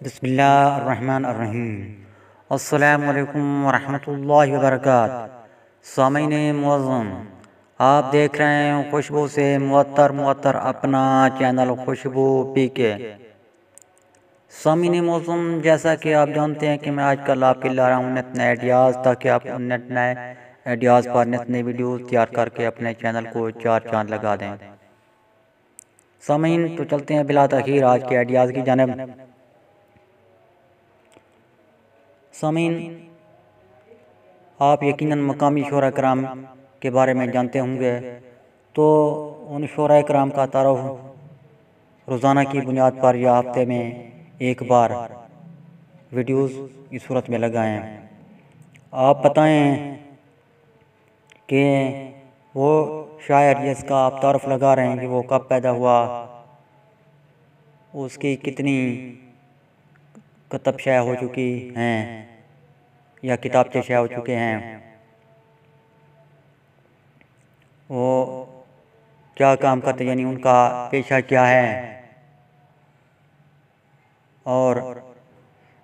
बिस्मिल्लाहिर्रहमानिर्रहीम। अस्सलामुअलैकुम वरहमतुल्लाहि वबरकातुहू। सामीन मुअज़्ज़म, आप देख रहे हैं खुशबू से मुअत्तर अपना चैनल खुशबू पीके। सामीन मुअज़्ज़म, जैसा कि आप जानते हैं कि मैं आजकल आपके ला रहा हूँ नित नए आइडियाज़, ताकि आप नित नए आइडियाज़ पर नित नई वीडियोज़ तैयार करके अपने चैनल को चार चांद लगा दें। सामीन, तो चलते हैं बिला तख़ीर आज के आइडियाज़ की जानिब। सामीन, आप यकीनन मकामी शोरा कराम के बारे में जानते होंगे, तो उन शोरा कराम का तारुफ रोज़ाना की बुनियाद पर या हफ्ते में एक बार वीडियोज़ की सूरत में लगाएं। आप बताएं कि वो शायर जिसका आप तारुफ लगा रहे हैं कि वो कब पैदा हुआ, उसकी कितनी कतब शाया हो चुकी हैं या किताबचे शाया हो चुके हैं, वो क्या काम करते यानी उनका पेशा क्या है, और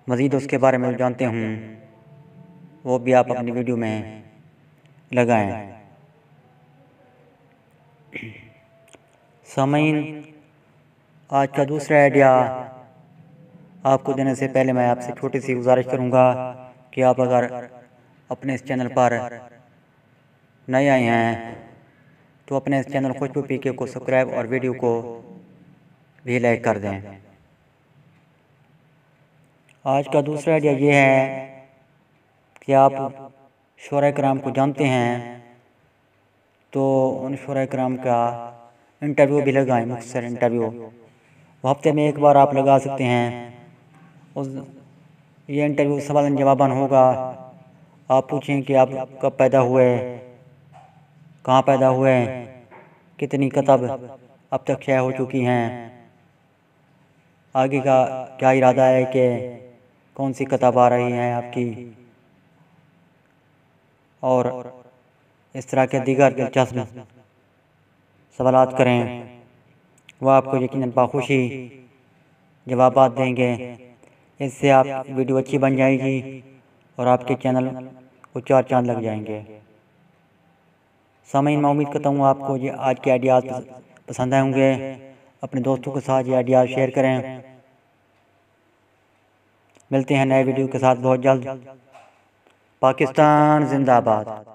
मज़ीद उसके बारे में जानते हूँ, वो भी आप अपनी वीडियो में लगाएं। सामीन, आज का दूसरा आइडिया आपको देने से पहले मैं आपसे छोटी सी गुजारिश करूँगा कि आप अगर अपने इस चैनल पर नए आए हैं तो अपने इस चैनल खुशबू पीके को सब्सक्राइब और वीडियो को भी लाइक कर दें। आज का दूसरा आइडिया ये है कि आप शोरा कराम को जानते हैं, तो उन शोरा कराम का इंटरव्यू भी लगाएं, मुख्तसर इंटरव्यू। वो हफ्ते में एक बार आप लगा सकते हैं। उस ये इंटरव्यू सवाल जवाबन होगा। आप पूछें कि आप कब पैदा हुए, कहाँ पैदा हुए, कितनी किताब अब तक शाया हो चुकी हैं, आगे का क्या इरादा है कि कौन सी किताब आ रही है आपकी, और इस तरह के दीगर दिलचस्प सवालात करें। वह आपको यकीनन बाखुशी जवाबात देंगे। इससे आप वीडियो अच्छी बन जाएगी और आपके चैनल को चार चांद लग जाएंगे। सामीन, मैं उम्मीद करता हूँ आपको ये आज के आइडियाज़ पसंद आए होंगे। अपने दोस्तों के साथ ये आइडियाज़ शेयर करें। मिलते हैं नए वीडियो के साथ बहुत जल्द। पाकिस्तान जिंदाबाद।